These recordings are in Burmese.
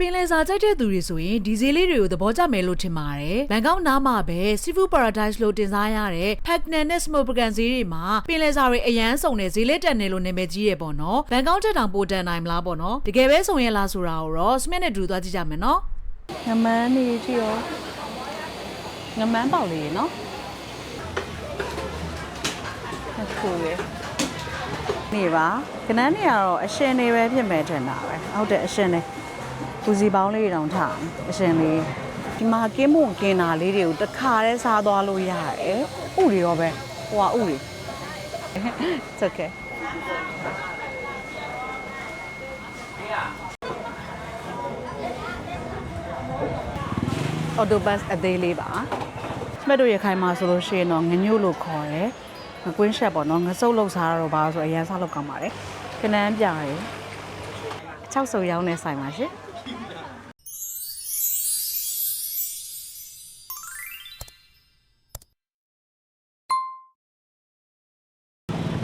ပင်လယ်စာကြိုက်တဲ့သူတွေဆိုရင်ဒီဈေးလေးတွေကိုသဘောကျမယ်လို့ထင်ပါတယ်။ဘန်ကောက်နားမှာပဲ Seafood Paradise လို့တင်စားရတဲ့ Pacnan နဲ့ Smoked Prawn ဈေးတွေမှာပင်လယ်စာတွေအရန်စုံနေဈေးလေးတက်နေလို့နာမည်ကြီးရပေါ့နော်။ဘန်ကောက်တက်တောင်ပိုတက်နိုင်မလားပေါ့နော်။တကယ်ပဲစုံရလားဆိုတာကိုတော့ Smith နဲ့တူသွားကြည့်ကြမယ်နော်။ငမန်းနေကြည့်ရောငမန်းပေါက်လေးနော်။ဟုတ်ကဲ့နေပါခဏနေရတော့အရှင်နေပဲဖြစ်မယ်ထင်တာပဲဟုတ်တယ်အရှင်နေပူစီပေါင်းလေးတောင်ထားအရှင်လေးဒီမှာကင်းမွန်ကင်းတာလေးတွေကိုတစ်ခါတည်းစားသွားလို့ရတယ်ဥတွေရောပဲဟိုကဥတွေit's okay Autobus အသေးလေးပါစမတ်တို့ရခိုင်မှာဆိုလို့ရှိရင်တော့ငညို့လို့ခေါ်တယ်ငကွင်းရှက်ပေါ့နော်ငစုပ်လောက်စားတော့ပါဆိုအရင်စားလောက်ကောင်းပါတယ်ခဏန်းပြရယ်6စုံရောင်းနေဆိုင်ပါရှင်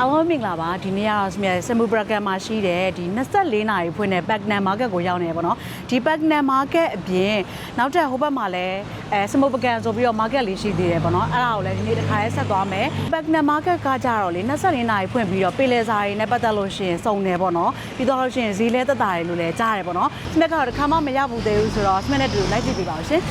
အားလုံးမင်္ဂလာပါဒီနေ့ကတော့စမူပရကန်မှာရှိတဲ့ဒီ24နာရီဖွင့်တဲ့ Pacnan Market ကိုရောက်နေပေါ့နော်ဒီ Pacnan Market အပြင်နောက်ထပ်ဟိုဘက်မှာလည်းစမူပကန်ဆိုပြီးတော့ market လေးရှိသေးတယ်ပေါ့နော်အဲ့ဒါကိုလည်းဒီနေ့တစ်ခါလေးဆက်သွားမယ် Pacnan Market ကကြတော့လေ24နာရီဖွင့်ပြီးတော့ပင်လယ်စာတွေနဲ့ပတ်သက်လို့ရှိရင်စုံတယ်ပေါ့နော်ပြီးတော့လို့ရှိရင်ဈေးလဲသက်သာတယ်လို့လည်းကြားတယ်ပေါ့နော်စမက်ကတော့တစ်ခါမှမရဘူးသေးဘူးဆိုတော့စမက်နဲ့တူလိုက်ကြည့်ပြပါဦးရှင်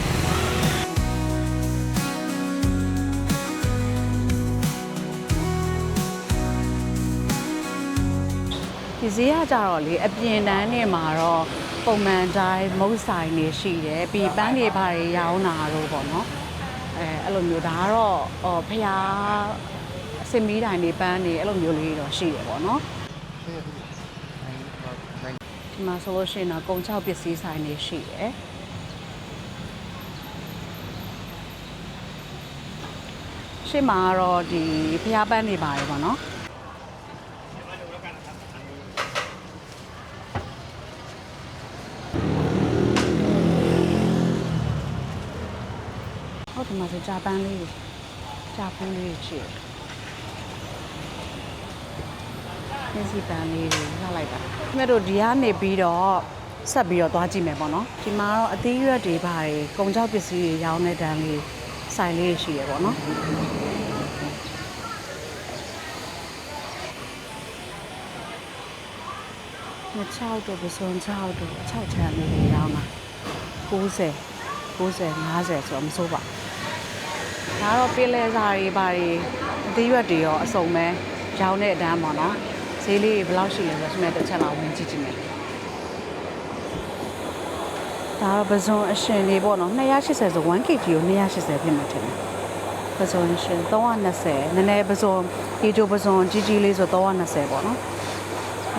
ဒီဈေးကကြတော့လေအပြင်တန်းနေမှာတော့ပုံမှန်တိုင်းမုတ်ဆိုင်နေရှိတယ်ပြီးပန်းတွေဘာတွေရောင်းတာတော့ပေါ့နော်အဲ့လိုမျိုးဒါကတော့ဖျားစင်မီးတိုင်းတွေပန်းတွေအဲ့လိုမျိုးလေးတော့ရှိတယ်ပေါ့နော်ဒီမှာဆိုလို့ရှိရင်တော့ကုံချောက်ပစ္စည်းဆိုင်တွေရှိတယ်ရှေ့မှာကတော့ဒီဖျားပန်းတွေပါတယ်ပေါ့နော်ဟုတ်တယ်မှာဆိုကြာပန်းလေးကြာပန်းလေးရှိတယ်။ဒီစီပန်းလေးတွေထားလိုက်ပါ။ဒီမဲ့တို့ဒီကနေပြီးတော့ဆက်ပြီးတော့သွားကြည့်မယ်ပေါ့နော်။ဒီမှာတော့အသီးရွက်တွေပါတယ်ကုန်ကြောက်ပစ္စည်းတွေရောင်းတဲ့တန်းလေးဆိုင်လေးရှိရပေါ့နော်။6တို့ပစုံ6တို့6ချမ်းလေးတွေရောင်းတာ90 50ဆိုတော့မစိုးပါဒါတော့ပင်လယ်စာတွေဘာတွေအသေးရွက်တွေရောအစုံပဲရောင်းတဲ့အတန်းပေါ့နော်ဈေးလေးဘယ်လောက်ရှိလဲဆိုတော့တစ်ချက်လောက်ဝင်ကြည့်ကြည့်မယ်ဒါတော့ပစုံအရှင်လေးပေါ့နော်280ဆို 1kg ကို280ဖြစ်မှာထင်တယ်ပစုံအရှင်320နည်းနည်းပစုံဒီကျိုးပစုံကြီးကြီးလေးဆို320ပေါ့နော်260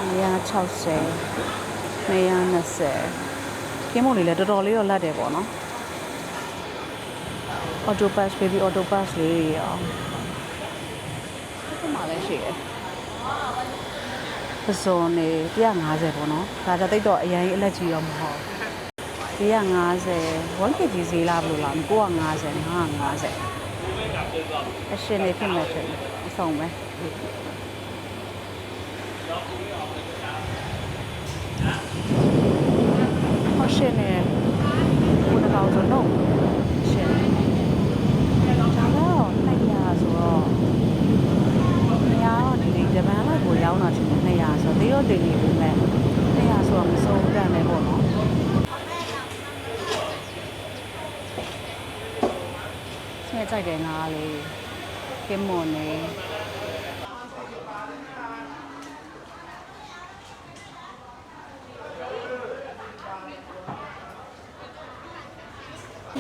220ကင်းမလေးလည်းတော်တော်လေးတော့လက်တယ်ပေါ့နော်Autobus baby Autobus လေးရောဒီမှာလည်းရှိတယ်ပစုံနေ150ပေါ့နော်ဒါကြတိတ်တော့အရင်အလက်ကြီးတော့မဟုတ်150 1kg ဈေးလားဘယ်လိုလား950 950အရှင်နေဖြစ်မဲ့တယ်အဆုံးပဲဟောရှင်နေဘုန်းတော်ဆိုတော့ရှင်ဂျပန်လောက်ကိုရောင်းတာချင်း200ဆိုတော့သေးတော့တင်နေပြီမဲ့200ဆိုတော့မစိုးတန်တယ်ပေါ့နော်ဆဲကြိုက်တယ်ငါလေးကင်းမွန်နေ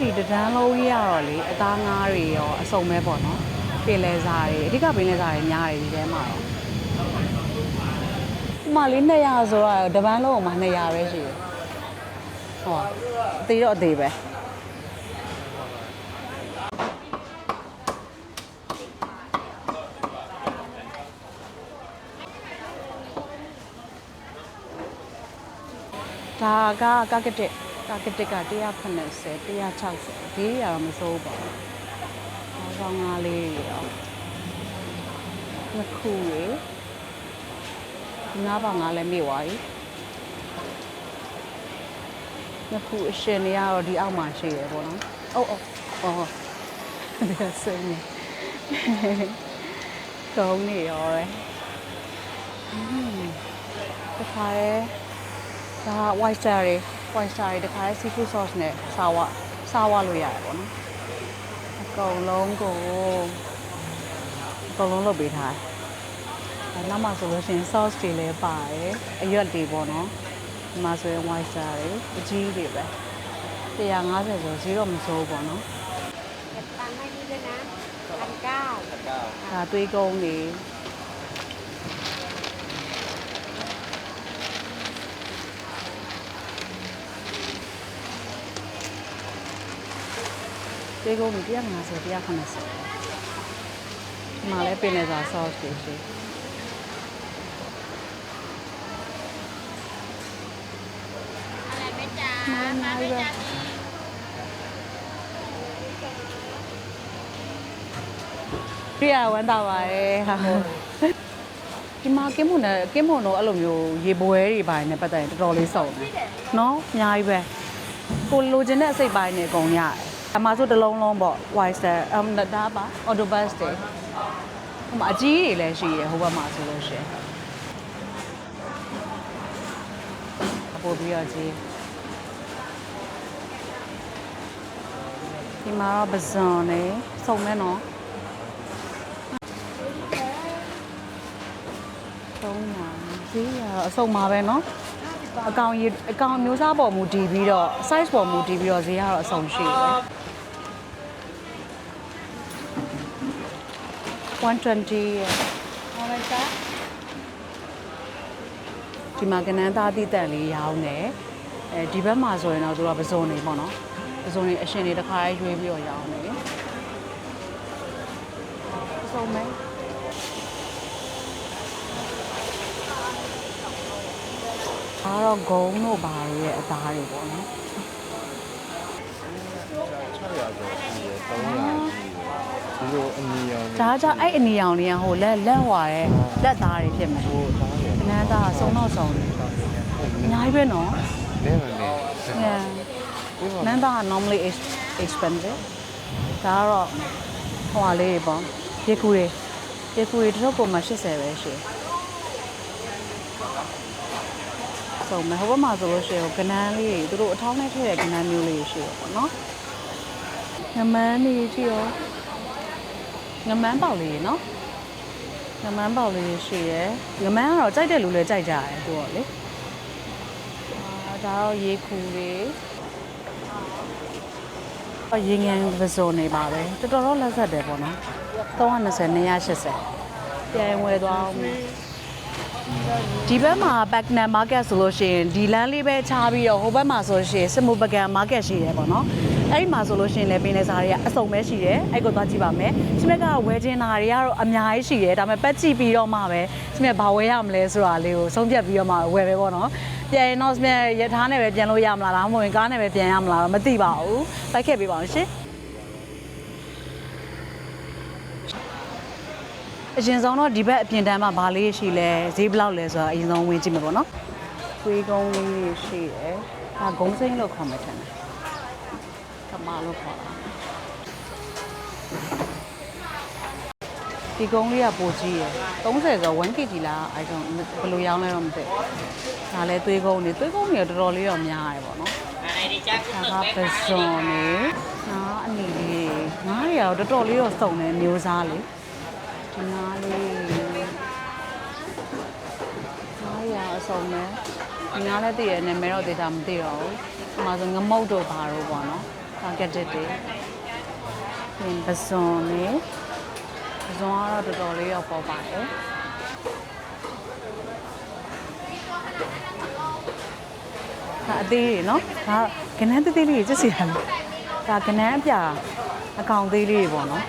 ဒီတန်းလုံးကြီးရတော့လေအသားငါးတွေရောအစုံပဲပေါ့နော်ပင်လယ်စာတွေအဓိကပင်လယ်စာတွေများတယ်ဒီထဲမှာတော့ဒီမှာလေး200ဆိုတော့တပန်းလုံးမှာ200ပဲရှိတယ်ဟောအသေးတော့အသေးပဲဒါကကာကတစ်က180 160ဒီရတော့မစိုးပါဘူးဆောင်းကားလေးတွေရောနှစ်ခုရေ9 ပေါင်လည်းမိသွားပြီ နှစ်ခုအရှင်တွေကတော့ဒီအောက်မှာရှိရပေါ့နော်အော်ဒါဆင်းနေကောင်းနေရောပဲတခါရဲဒါ white star တွေတခါရဲ seafood sauce နဲ့စားဝလို့ရတယ်ပေါ့နော်အကုန်လုံးလုပ်ပေးထားတယ်နောက်မှဆိုလို့ရှိရင် sauce တွေလည်းပါတယ်အရွက်တွေပေါ့နော်ဒီမှာဆိုရင် white star တွေအကြီးတွေပဲ150ဆိုဈေးတော့မစိုးဘူးပေါ့နော်ตังค์ให้นี่เลยนะ1,900ဒါသွေးကုန်းတွေသွေးကုန်းတွေ150 180ဒီမှာလည်းပင်လယ်စာ sauce တွေရှိอะไรไหมจ๊ะมาไหมจ๊ะ ပြရဝမ်းသာပါရဲ့ဟာဒီမှာကင်းမွန်တော့အဲ့လိုမျိုးရေပွဲတွေပိုင်းနဲ့ပတ်သက်ရင်တော်တော်လေးစုံတယ်နော်အများကြီးပဲကိုလိုချင်တဲ့အစိတ်ပိုင်းနဲ့အကုန်ရတယ်အမှာဆိုတစ်လုံးလုံးပေါ့ white star ဒါပါ autobus တွေဟိုမှာအကြီးတွေလည်းရှိရဟိုဘက်မှာဆိုလို့ရှိရင်ပို့ပြီးတော့ကြီးဒီမှာတော့ပဇွန်နဲ့စုံမဲနော်ဈေးရအစုံပါပဲเนาะအကောင်မျိုးစားပေါ်မူတည်ပြီးတော့ size ပေါ်မူတည်ပြီးတော့ဈေးကတော့အစုံရှိတယ်120ရဲ့ဟောလိုက်တာဒီမှာကနန်းသားတိတက်လေးရောင်းတယ်ဒီဘက်မှာဆိုရင်တော့သူကပဇွန်နေပေါ့နော်ပဇွန်နေအရှင်တွေတစ်ခါရွေးပြီးတော့ရောင်းတယ်အစုံမဲဒါတော့ဂုံတို့ဘာတွေရဲ့အသားတွေပေါ့နော်ဒီလိုအနီရောင် ဒါကြောင့်အဲ့အနီရောင်တွေကဟိုလက်ဟွာတဲ့လက်သားတွေဖြစ်မယ်ဟိုနန်းသားဆုံးတော့ဆုံးတယ်အများကြီးပဲနော် နဲမနဲ နန်းသားက normally expensive ဒါကတော့ဟိုဟာလေးတွေပေါ့ရေကူတွေတစ်ထုပ်ကိုမှ80ပဲရှိဆုံးမယ်ဟိုဘက်မှာဆိုလို့ရှိရင်ကနန်းလေးတွေသူတို့အထောင်းနဲ့ထည့်တဲ့ကနန်းမျိုးလေးရှိရပေါ့နော်ငမန်းနေကြည့်ရောငမန်းပေါက်လေးနော်ငမန်းပေါက်လေးရှိရယ်ငမန်းကတော့ကြိုက်တဲ့လူလည်းကြိုက်ကြတယ်သူတော့လေဒါတော့ရေခူလေးရေငန်းပစုံနေပါပဲတော်တော်လက်ဆက်တယ်ပေါ့နော်320 280ပြန်ဝယ်သွားအောင်ဒီဘက်မှာ Backnam Market ဆိုလို့ရှိရင်ဒီလမ်းလေးပဲချပြီးတော့ဟိုဘက်မှာဆိုလို့ရှိရင်စမူပကံ Market ရှိတယ်ပေါ့နော်အဲ့ဒီမှာဆိုလို့ရှိရင်လည်းပင်လယ်စာတွေကအစုံပဲရှိတယ်အဲ့ကိုသွားကြည့်ပါမယ်စမက်ကဝယ်ချင်တာတွေကတော့အများကြီးရှိတယ်ဒါပေမဲ့ပတ်ကြည့်ပြီးတော့မှပဲစမက်ဘာဝယ်ရမလဲဆိုတာလေးကိုဆုံးဖြတ်ပြီးတော့မှဝယ်ပဲပေါ့နော်ပြန်ရင်တော့စမက်ရထားနဲ့ပဲပြန်လို့ရမလားဒါမှမဟုတ်ရင်ကားနဲ့ပဲပြန်ရမလားတော့မသိပါဘူးလိုက်ခဲ့ပေးပါအောင်ရှင်အရင်ဆုံးတော့ဒီဘက်အပြင်တန်းမှာဘာလေးရှိလဲဈေးဘယ်လောက်လဲဆိုတာအရင်ဆုံးဝင်ကြည့်မယ်ပေါ့နော်။သွေးကုန်းလေးရှိတယ်။ဒါဂုံးစိမ့်လို့ခေါ်မှထင်တယ်။ကမာလို့ခေါ်တာ။ဒီကုန်းလေးကပိုကြီးရယ်။30ဆို1 kg လားအဲဒါဘယ်လိုရောင်းလဲတော့မသိဘူး။ဒါလည်းသွေးကုန်းတွေတော်တော်လေးတော့များရယ်ပေါ့နော်။ဒါကပဇွန်နေ။နားအနီလေးငါးတွေကတော့တော်တော်လေးတော့စုံတယ်မျိုးစားလေး။ဒီငါးလေးရအစုံနဲ့ဒီငါးလည်းတည်ရနေမယ်တော့ဒေတာမသိတော့ဘူး။ဒီမှာဆိုငမုတ်တို့ဘာတို့ပေါ့နော်။ target တွေဒီပဇွန်နဲ့ပဇွန်ကတော့တော်တော်လေးတော့ပေါ်ပါတယ်။ဒါအသေးတွေနော်။ဒါကနန်းသေးသေးလေးကြည့်စီရတယ်။ဒါကနန်းအပြာအကောင်သေးလေးတွေပေါ့နော်။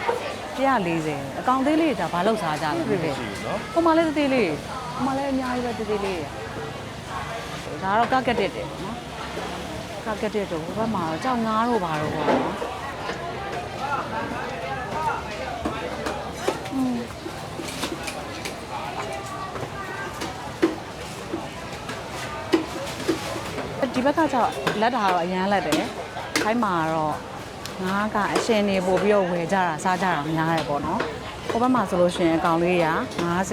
140အကောင်သေးလေးဒါဘာလို့စားကြလဲမသိဘူး။ဟိုမှာလည်းသေးလေးဟိုမှာလည်းအများကြီးပဲသေးလေးဒါကတော့ကာကက်တက်တယ်ပေါ့နော်ကာကက်တက်တော့ဟိုဘက်မှာတော့ကြောက်ငါးတို့ဘာတို့ပေါ့နော်ဒီဘ ဘက်ကကျတော့လက်တာတော့အရန်လက်တယ်ခိုင်းမှာတော့ငါးကအရှင်နေပို့ပြီးတော့ဝယ်ကြတာစားကြတာများတယ်ပေါ့နော်ဟိုဘက်မှာဆိုလို့ရှိရင်အကောင်လေးရ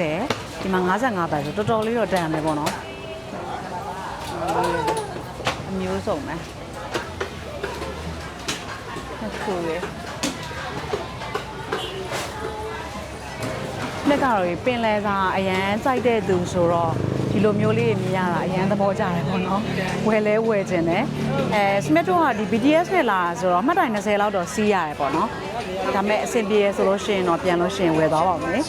50ဒီမှာ55ပဲဆိုတော်တော်လေးတော့တန်တယ်ပေါ့နော်အမျိုးစုံပဲဟုတ်ကဲ့လက်ကတော့ပင်လယ်စာအရန်စိုက်တဲ့သူဆိုတော့ဒီလိုမျိုးလေးမြင်ရတာအရန်သဘောကျတယ်ပေါ့နော်ဝယ်လဲဝယ်ခြင်းတယ်စမစ်တို့ကဒီ BTS နဲ့လာဆိုတော့မှတ်တိုင်20လောက်တော့စီးရတယ်ပေါ့နော်ဒါပေမဲ့အဆင်ပြေရဆိုလို့ရှိရင်တော့ပြန်လို့ရှိရင်ဝယ်သွားပါမယ်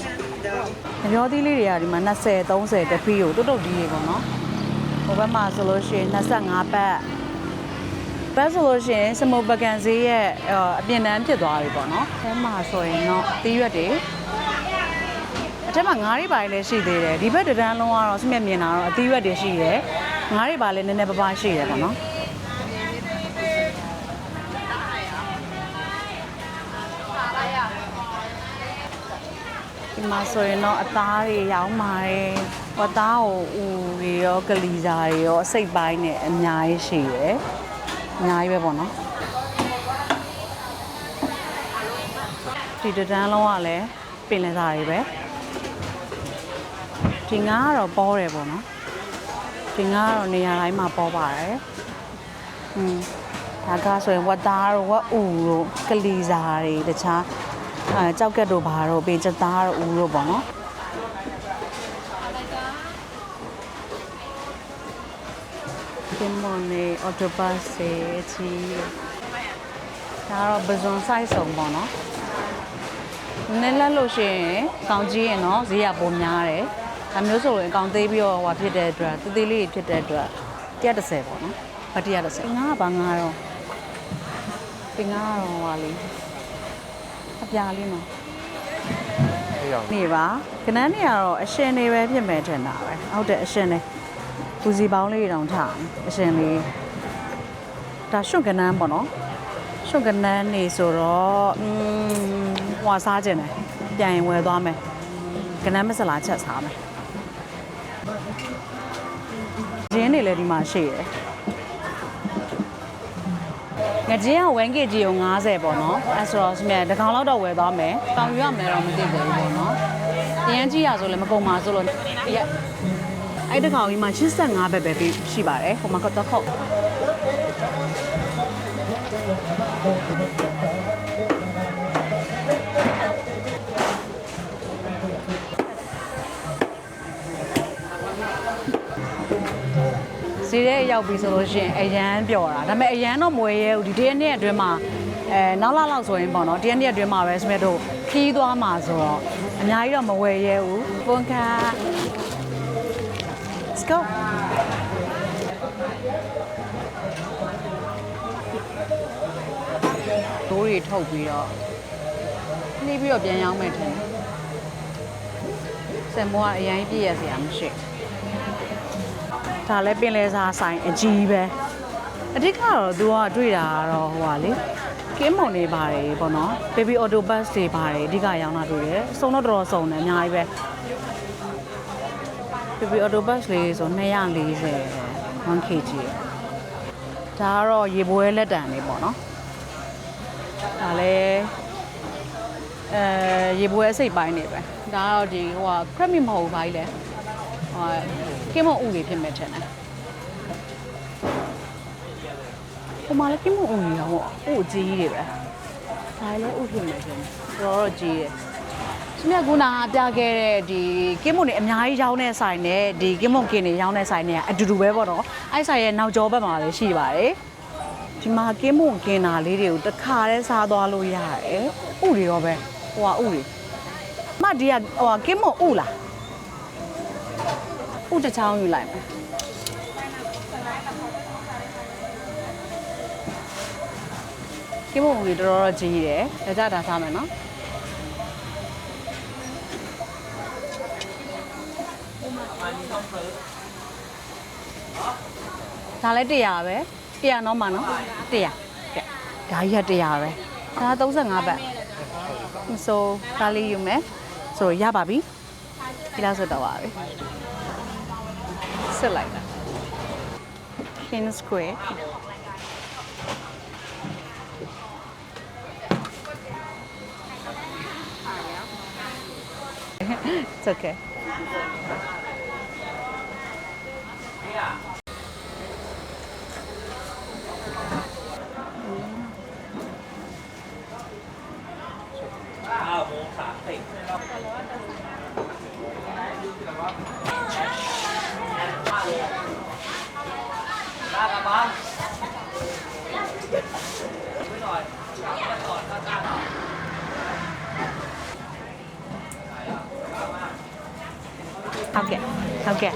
အရောသီးလေးတွေကဒီမှာ20 30တဖီးကိုတုတ်တုတ်ဒီးရေပေါ့နော်ဟိုဘက်မှာဆိုလို့ရှိရင်25ပတ်ဆိုလို့ရှိရင်စမုတ်ပကံဈေးရဲ့အပြင်တန်းဖြစ်သွားပြီပေါ့နော်အဲမှာဆိုရင်တော့တီးရွက်တွေအထက်မှာငါးတွေပါလည်းရှိသေးတယ်ဒီဘက်တန်းလုံးကတော့စမြက်မြင်တာတော့အသီးရွက်တွေရှိတယ်ငါးတွေပါလည်းနည်းနည်းပါးပါးရှိတယ်ပေါ့နော်ဒီမှာဆိုရင်တော့အသားတွေရောင်းပါတယ်ဝတ်သားကိုဦးတွေရောကလီစာတွေရောအစိတ်ပိုင်းနဲ့အများကြီးရှိတယ်အများကြီးပဲပေါ့နော်ဒီတန်းလုံးကလည်းပင်လယ်စာတွေပဲဒီငါကတော့ပေါ်တယ်ပေါ့နော်ဒီငါကတော့နေရာတိုင်းမှာပေါ်ပါတယ်ဒါကဆိုရင်ဝတ်သားတို့ဝတ်ဥတို့ကလီစာတွေတခြားကြောက်ကက်တို့ဘာတို့ပင်ချက်သားတို့ဥတို့ပေါ့နော်ဒီမွန်နေအော်တိုဘတ်စေချီဒါတော့ဘဇွန် size ဆုံးပေါ့နော်နည်းလက်လို့ရှိရင်ကောင်းကြီးရင်တော့ဈေးရပိုများတယ်ဒါမျိုးဆိုရင်အကောင်သေးပြီးတော့ဟိုဖြစ်တဲ့အတွက်သေးသေးလေးဖြစ်တဲ့အတွက်130ပေါ့နော်ဘာ130ငါးကဘာငါးတော့ဒီငါးတော့ဟာလေးအပြာလေးနော်နေပါခဏနေရတော့အရှင်နေပဲဖြစ်မယ်ထင်တာပဲဟုတ်တယ်အရှင်နေပူစီပေါင်းလေးတောင်ထားအရှင်လေးဒါရှုပ်ကနန်းပေါ့နော်ရှုပ်ကနန်းနေဆိုတော့ဟွာစားခြင်းတယ်ပြန်ရင်ဝယ်သွားမယ်ကနန်းမစလာချက်စားမယ်ဂျင်းတွေလည်းဒီမှာရှိတယ်ငါဂျင်းက 1kg ကို50ပေါ့နော်အဲဆိုတော့စမြဲတကောင်လောက်တော့ဝယ်သွားမယ်တောင်ယူရမယ်တော့မသိဘူးပေါ့နော်ရမ်းကြီးရဆိုလည်းမကုန်ပါဆိုလို့အဲ့တကောင်ကြီးမှာ85ပဲရှိပါတယ်ဟိုမှာကတော့ခုတ်ဈေးထဲရောက်ပြီဆိုလို့ရှိရင်အရန်ပျော်တာဒါပေမဲ့အရန်တော့မဝယ်ရဲဘူးဒီတရက်နေ့အတွင်းမှာနောက်လောက်ဆိုရင်ပေါ့နော်တရက်နေ့အတွင်းမှာပဲစမက်တို့ခီးသွားမှာဆိုတော့အများကြီးတော့မဝယ်ရဲဘူးပွန်ခါ Let's go ဒိုးတွေထုတ်ပြီးတော့နှီးပြီးတော့ပြန်ရောင်းမယ်ထင်တယ်ဆယ်မိုးကအရင်ပြည့်ရစရာမရှိဒါလည်းပင်လယ်စာဆိုင်အကြီးပဲအဓိကတော့သူကတွေ့တာကတော့ဟိုပါလေကင်းမုံတွေပါတယ်ပေါ့နော် baby auto bus တွေပါတယ်အဓိကရောင်းတာတွေ့တယ်စုံတော့တော်တော်စုံတယ်အများကြီးပဲ baby auto bus လေးဆို240 1kg ဒါကတော့ရေပွဲလက်တံလေးပေါ့နော်ဒါလည်းရေပွဲအစိတ်ပိုင်းနေပဲဒါကတော့ဒီဟိုက creamy မဟုတ်ဘူးဘာကြီးလဲဟိုကင်းမုံဥလေးဖြစ်မဲ့ထင်တယ်ဟိုမှာလည်းကင်းမုံဥကြီးရောဥအကြီးကြီးတွေပဲဒါလည်းဥဖြစ်မဲ့ထင်တယ်တော်ကြီးတယ်ရှင်မြတ်ကူနာပြခဲ့တဲ့ဒီကင်းမုံတွေအများကြီးရောင်းတဲ့ဆိုင်နဲ့ဒီကင်းမုံကင်းတွေရောင်းတဲ့ဆိုင်တွေကအတူတူပဲပေါ့နော်အဲ့ဆိုင်ရဲ့နောက်ကျောဘက်မှာလည်းရှိပါတယ်ဒီမှာကင်းမုံကင်းတာလေးတွေကိုတစ်ခါတည်းစားသွားလို့ရတယ်ဥတွေရောပဲဟိုကဥတွေမဒီကဟိုကင်းမုံဥလားဥတစ်ချောင်းယူလိုက်မယ်ကင်းမုံဥတွေတော်တော်ကြီးတယ်ဒါကြတာစားမယ်နော်ဒါလည်း100ပဲ100နော်မနော်100ကဲဒါကြီးက100ပဲဒါ35ဘတ်ဆိုဒါလေးယူမယ်ဆိုရပါပြီဒီလောက်ဆိုတော့ပါပြီစစ်လိုက်တာက King Square It's okay ဟုတ်ကဲ့ဟုတ်ကဲ့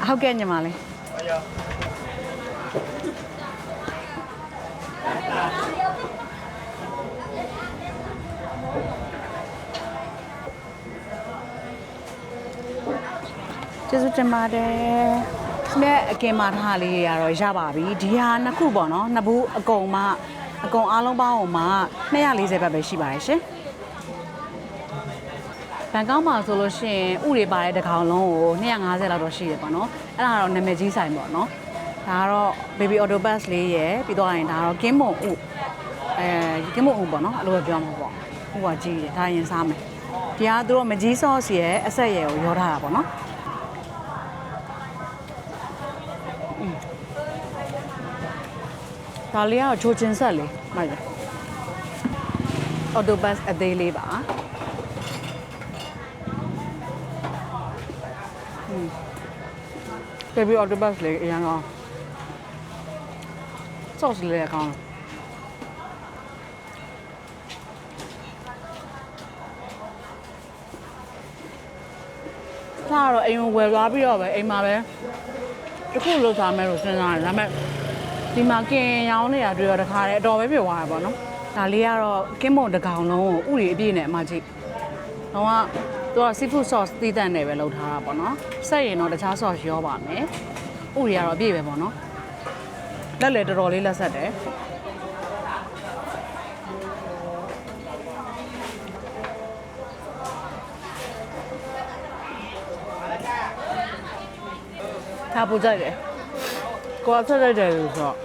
ဟုတ်ကဲ့ညီမလေးကျေးဇူးတင်ပါတယ်။မြဲအကင်မာထားလေးတွေကတော့ရပါပြီ။ဒီဟာနှစ်ခုပေါ့နော်။နှစ်ဘူးအကုန်အားလုံးပေါင်းအောင်မှ240ဘတ်ပဲရှိပါတယ်ရှင်။ဘန်ကောက်မှာဆိုလို့ရှိရင်ဥတွေပါတဲ့တစ်ကောင်လုံးကို250လောက်တော့ရှိတယ်ပေါ့နော်။အဲ့ဒါကတော့နာမည်ကြီးဆိုင်ပေါ့နော်။ဒါကတော့ baby autobus လေးရယ်ပြီးတော့ရင်ဒါကတော့ကင်းမွန်ဥကင်းမွန်ဥပေါ့နော်။အဲ့လိုပဲပြောမှာပေါ့။ဥကကြီးတယ်။ဒါရင်စားမယ်။ဒီကသူတို့မကြီး sauce ရယ်အဆက်ရယ်ကိုရောထားတာပေါ့နော်။ဒါလေးကတော့ချိုးချင်းဆက်လေးမှတ်ရအော်တိုဘတ်အသေးလေးပါbaby autobus လေးအရင်က sauce လေးကောင်းဒါတော့အိမ်ဝယ်သွားပြီးတော့ပဲအိမ်မှာပဲတစ်ခုလို့စားမယ်လို့စဉ်းစားတယ်ဒါပေမဲ့ဒီမှာကင်ရောင်းနေတာတွေ့ရတခါတည်းအတော်ပဲပြောသွားတာပေါ့နော်ဒါလေးကတော့ကင်းမွန်တစ်ကောင်လုံးကိုဥရီအပြည့်နဲ့အမကြည့်တော့ကသူက seafood sauce တည်တတ်နေပဲလုပ်ထားတာပေါ့နော်ဆက်ရင်တော့တခြား sauce ရောပါမယ်ဥရီကတော့အပြည့်ပဲပေါ့နော်လက်လည်းတော်တော်လေးလက်ဆက်တယ်ဒါပူကြိုက်တယ်ကိုယ်ဆက်လိုက်တယ်လို့ဆိုတော့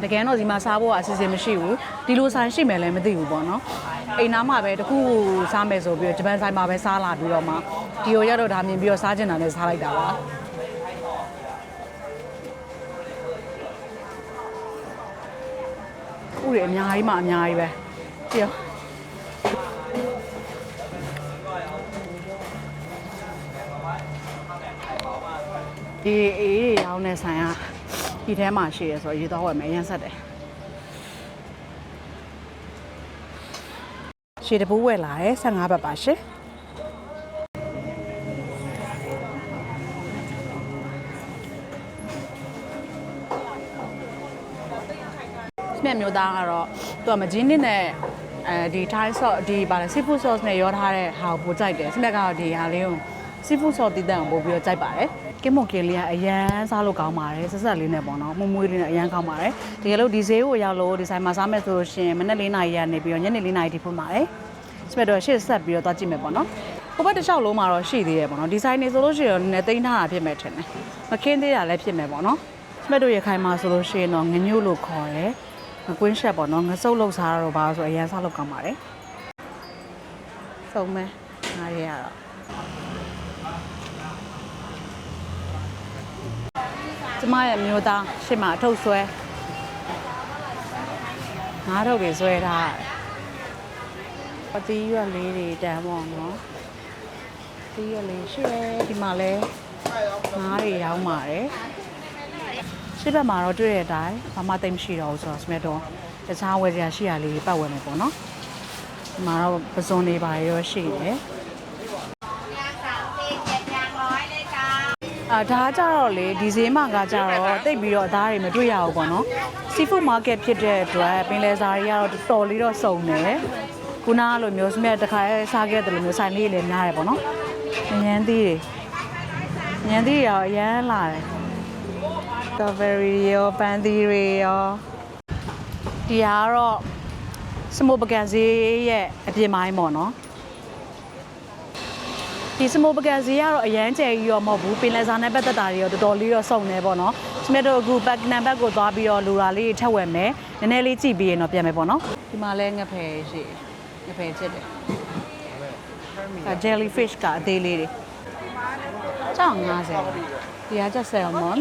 တကယ်တော့ဒီမှာစားဖို့ကအစီအစဉ်မရှိဘူးဒီလိုဆိုင်ရှိမယ်လည်းမသိဘူးပေါ့နော်အိမ်နားမှာပဲတခုစားမယ်ဆိုပြီးတော့ဂျပန်ဆိုင်မှာပဲစားလာပြီးတော့မှဒီကိုရောက်တော့ဒါမြင်ပြီးတော့စားကျင်တာနဲ့စားလိုက်တာပါဥတွေအများကြီးမှအများကြီးပဲကြည့်ဒီအေးရောင်းတဲ့ဆိုင်ကဒီထဲမှာရှိရဆိုတော့ရေတော့ဝယ်မယ်ရမ်းဆက်တယ်ရှေ့တပူးဝယ်လာတယ်15ဘတ်ပါရှင်မြတ်မျိုးသားကတော့သူကမကြီးနစ်နဲ့ဒီ Thai sauce ဒီပါလေ seafood sauce နဲ့ရောထားတဲ့ဟာကိုပိုကြိုက်တယ်စမြတ်ကတော့ဒီဟာလေးကို seafood sauce တည်တဲ့အောင်ပို့ပြီးတော့ကြိုက်ပါတယ်ကင်းမွန်ကင်လေးကအရန်စားလို့ကောင်းပါတယ်ဆက်ဆက်လေးနဲ့ပေါ့နော်မွမွေးလေးနဲ့အရန်ကောင်းပါတယ်တကယ်လို့ဒီဈေးကိုရောက်လို့ဒီဆိုင်မှာစားမယ်ဆိုလို့ရှိရင်မနက်4 နာရီကနေပြီးတော့ညနေ4 နာရီထိဖွင့်ပါတယ်စမြတ်တော့ရှေ့ဆက်ပြီးတော့သွားကြည့်မယ်ပေါ့နော်ဟိုဘက်တစ်လျှောက်လုံးမှာတော့ရှိသေးတယ်ပေါ့နော်ဒီဆိုင်နေဆိုလို့ရှိရင်နည်းသိမ်းထားတာဖြစ်မယ်ထင်တယ်မခင်းသေးတာလည်းဖြစ်မယ်ပေါ့နော်စမြတ်တို့ရခိုင်မှာဆိုလို့ရှိရင်တော့ငညို့လို့ခေါ်တယ်ငကွင်းရှက်ပေါ့နော်ငစုပ်လောက်စားတော့ဘာလို့ဆိုအရန်စားလို့ကောင်းပါတယ်စုံမဲငါရရတော့ကျမရဲ့မျိုးသားရှေ့မှာအထုပ်ဆွဲငါးထုတ်တွေဆွဲထားတယ်အသီးရွက်လေးတွေတန်းပေါ့နော်အသီးရွက်လေးရှိတယ်ဒီမှာလဲငါးတွေရောင်းပါတယ်ရှေ့ဘက်မှာတော့တွေ့ရတဲ့အတိုင်းဘာမှသိမ့်မရှိတော့ဘူးဆိုတော့စမက်တော့တခြားဝယ်စရာရှိရလေးပတ်ဝယ်မယ်ပေါ့နော်ဒီမှာတော့ပစုံတွေပါရောရှိတယ်ဒါကြတော့လေဒီဈေးမှာကကြတော့တိတ်ပြီးတော့အသားတွေမတွေ့ရဘူးပေါ့နော် seafood market ဖြစ်တဲ့အတွက်ပင်လယ်စာတွေကတော့တော်လေးတော့စုံတယ်ခုနကလိုမျိုးစမြတ်တစ်ခါစားခဲ့တယ်လို့မျိုးဆိုင်လေးလည်းများတယ်ပေါ့နော်ငញ្ញမ်းသေးတယ် ညံသီးရောအရန်လာတယ် strawberry ရောပန်းသီးတွေရောဒီကတော့စမိုးပကံဈေးရဲ့အပြင်ပိုင်းပေါ့နော်ဒီစမိုးပကံဈေးကတော့အရန်ကျယ်ကြီးရောမဟုတ်ဘူးပင်လယ်စာနဲ့ပတ်သက်တာတွေရောတော်တော်လေးတော့စုံနေပေါ့နော်စမက်တို့အခုဘက်နံပါတ်ကိုသွားပြီးတော့လူရာလေးထက်ဝယ်မယ်နည်းနည်းလေးကြည့်ပြီးရင်တော့ပြန်မယ်ပေါ့နော်ဒီမှာလဲငဖယ်ရှိငဖယ်ချစ်တယ်jellyfish ကအသေးလေးတွေ150ဒီကကျ salmon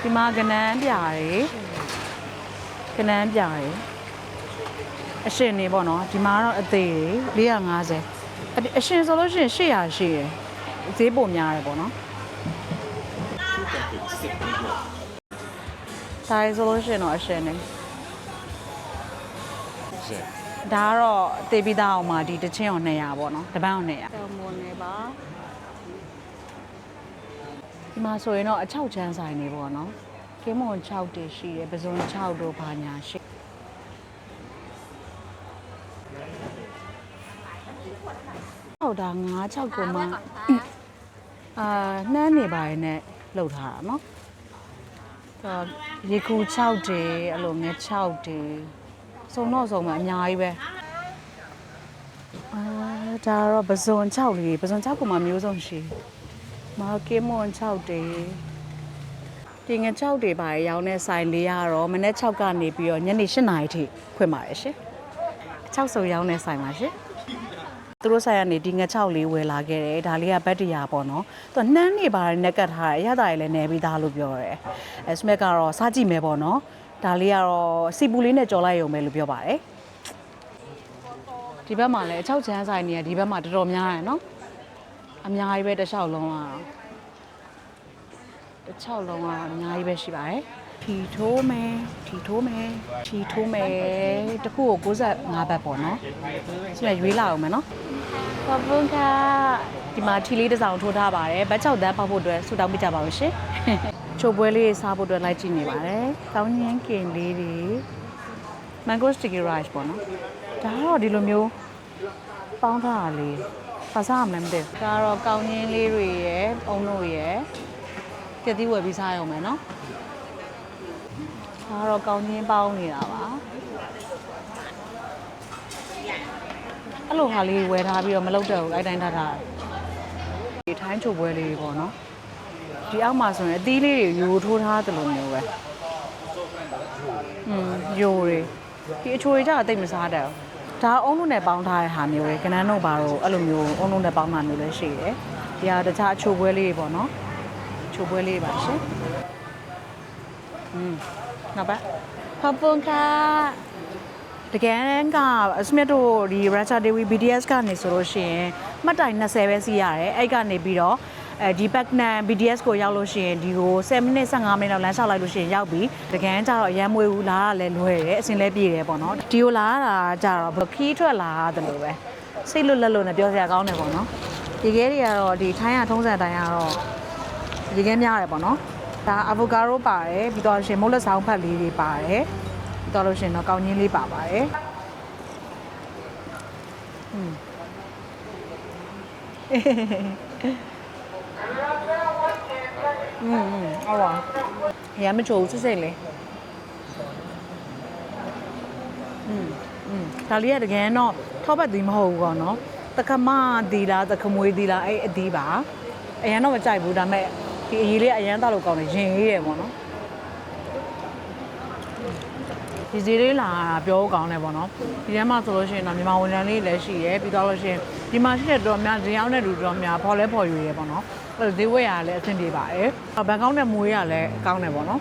ဒီမှာကနန်းပြာတွေကနန်းပြာတွေအရှင်နေပေါ့နော်ဒီမှာတော့အသေးတွေ450အရှင်ဆိုလို့ရှိရင်800ရှိတယ်ဈေးပုံများတယ်ပေါ့နော်ဒါဆိုလို့ရှိရင်တော့အရှင်နေဒါကတော့တေးပြီးသားအောင်မှာဒီတစ်ချင်းအောင်200ပေါ့နော်တစ်ပန်းအောင်200တော်မွန်နေပါဒီမှာဆိုရင်တော့အချောက်ချမ်းဆိုင်နေပေါ့နော်ကင်းမွန်6တေရှိတယ်ပဇွန်6တို့ဘာညာရှိဟုတ်တာ9-6ကိုမှနှမ်းနေပါရဲ့နဲ့လှုပ်ထားတာနော်ရေကူ6တေအဲ့လိုမျိုး6တေစုံတော့စုံမှာအများကြီးပဲဒါတော့ပဇွန်6လေးပဇွန်6ကိုမှမျိုးစုံရှိမာကင်းမွန်6တေဒီင6တေပါရောင်းတဲ့ဆိုင်လေးကတော့မနေ့6ကနေပြီးတော့ညနေ8နာရီထိဖွင့်ပါတယ်ရှင်6စုံရောင်းတဲ့ဆိုင်ပါရှင်သူတို့ဆိုင်ကနေဒီင6လေးဝယ်လာခဲ့တယ်ဒါလေးကဘတ်တရာပေါ့နော်သူကနှမ်းနေပါတယ်နဲ့ကတ်ထားတယ်အရသာရည်လည်းနေပြီးသားလို့ပြောတယ်စမက်ကတော့စားကြည့်မယ်ပေါ့နော်ဒါလေးကတော့စီပူလေးနဲ့ကြော်လိုက်ရုံပဲလို့ပြောပါတယ်ဒီဘက်မှာလည်းအချောက်ချမ်းဆိုင်နေရဒီဘက်မှာတော်တော်များတယ်နော်အများကြီးပဲတစ်လျှောက်လုံးကတော့တစ်ချောက်လုံးကတော့အများကြီးပဲရှိပါတယ်ထီထိုးမယ်တခုကို65ဘတ်ပေါ့နော်ဆိုရင်ရွေးလာအောင်မယ်နော်ခပ်ပွန်ကဒီမှာထီလေးတစ်စောင်ထိုးထားပါတယ်ဘတ်6တန်းပေါက်ဖို့အတွက်ဆူတောင်းပေးကြပါဦးရှင်ချိုပွဲလေးစားဖို့အတွက်လိုက်ကြည့်နေပါတယ်ကောင်းညင်းကင်လေးတွေ mango sticky rice ပေါ့နော်ဒါကတော့ဒီလိုမျိုးပေါင်းထားတာလေးပါစားမှမသိဘူးဒါကတော့ကောင်းညင်းလေးတွေရယ်အုံတို့ရယ်ကြက်သီးဝယ်ပြီးစားရအောင်မယ်နော်ဒါကတော့ကောင်းညင်းပေါင်းနေတာပါအဲ့လိုဟာလေးဝယ်ထားပြီးတော့မလုပ်တော့ဘူးအဲ့တိုင်းထားထားဒီထိုင်းချိုပွဲလေးပေါ့နော်ဒီအောက်မှာဆိုရင်အသီးလေးတွေယိုထိုးထားတယ်လို့မျိုးပဲယိုတွေဒီအချိုတွေကြတော့တိတ်မစားတတ်ဘူးဒါအုံလို့နဲ့ပေါင်းထားတဲ့ဟာမျိုးတွေကနန်းတို့ဘာလို့အဲ့လိုမျိုးအုံလို့နဲ့ပေါင်းတာမျိုးလည်းရှိတယ်ဒီဟာတခြားအချိုပွဲလေးတွေပေါ့နော်ချိုပွဲလေးပါရှင်နောက်ပါခပ်ပွန်ကတကယ်ကအစမက်တို့ဒီ Racha Dewi BTS ကနေဆိုလို့ရှိရင်မှတ်တိုင်20ပဲစီးရတယ်အဲ့ကနေပြီးတော့ဒီဘက်နန် BTS ကိုရောက်လို့ရှိရင်ဒီကို7မိနစ်15မိနစ်လောက်လမ်းလျှောက်လိုက်လို့ရှိရင်ရောက်ပြီတကယ်ကြတော့အရမ်းမွေးဘူးလာတာလည်းလွယ်တယ်အစင်လည်းပြည့်တယ်ပေါ့နော်ဒီကိုလာတာကြတော့ခီးထွက်လာတယ်လို့ပဲစိတ်လွတ်လက်လို့နဲ့ပြောစရာကောင်းတယ်ပေါ့နော်ဒီခဲတွေကတော့ဒီထိုင်းရထုံးစံတိုင်းကတော့ဒီခဲများတယ်ပေါ့နော်ဒါအာဗိုကာဒိုပါတယ်ပြီးတော့ရှင်မုတ်လက်ဆောင်ဖတ်လေးတွေပါတယ်ပြီးတော့လို့ရှင်တော့ကောင်းချင်းလေးပါပါတယ်ဟုတ်ပါရမ်းမချိုးစစ်စစ်လေးဒါလေးကတကယ်တော့ထောပတ်သီးမဟုတ်ဘူးပေါ့နော်တခမသီးလားတခမွေးသီးလားအဲ့အသီးပါအရန်တော့မကြိုက်ဘူးဒါပေမဲ့ဒီအရေးလေးအရန်တောက်လို့ကောင်းတယ်ရင်ရေးတယ်ပေါ့နော်ဒီစီလေးလာပြောကောင်းတယ်ပေါ့နော်ဒီထဲမှာဆိုလို့ရှိရင်တော့မြန်မာဝန်ထမ်းလေးလည်းရှိရဲပြီးတော့လို့ရှိရင်ဒီမှာရှိတဲ့တော်များဇင်အောင်တဲ့လူတော်များဖော်လဲဖော်ယူရဲပေါ့နော်အဲ့လိုဈေးဝယ်ရလည်းအဆင်ပြေပါတယ်ဘန်ကောက်နဲ့မွေးရလည်းကောင်းတယ်ပေါ့နော်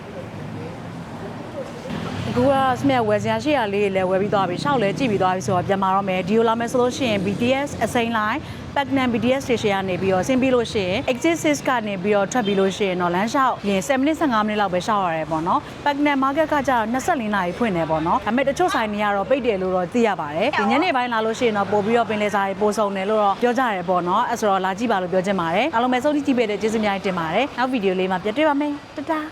အခုကစမြဝယ်စရာရှိရလေးလည်းဝယ်ပြီးသွားပြီရှောက်လဲကြည့်ပြီးသွားပြီဆိုတော့ပြန်มาတော့မယ်ဒီလိုလာမယ်ဆိုလို့ရှိရင် BTS အစိမ်းလိုင်း Paknan BTS station ကနေပြီးတော့ဆင်းပြီးလို့ရှိရင် exit 6ကနေပြီးတော့ထွက်ပြီးလို့ရှိရင်တော့လမ်းလျှောက်ရင်7မိနစ်15မိနစ်လောက်ပဲရှောက်ရတယ်ပေါ့နော် Paknan market ကကျတော့24နာရီဖွင့်နေပေါ့နော်ဒါပေမဲ့တချို့ဆိုင်တွေကတော့ပိတ်တယ်လို့တော့သိရပါတယ်ဒီညနေပိုင်းလာလို့ရှိရင်တော့ပို့ပြီးတော့ပင်လယ်စာတွေပို့ဆောင်တယ်လို့တော့ပြောကြရတယ်ပေါ့နော်အဲ့ဆိုတော့လာကြည့်ပါလို့ပြောချင်ပါတယ်အားလုံးပဲစုံကြည့်ပေးတဲ့ကျေးဇူးများတင်ပါတယ်နောက်ဗီဒီယိုလေးမှာပြန်တွေ့ပါမယ်တတား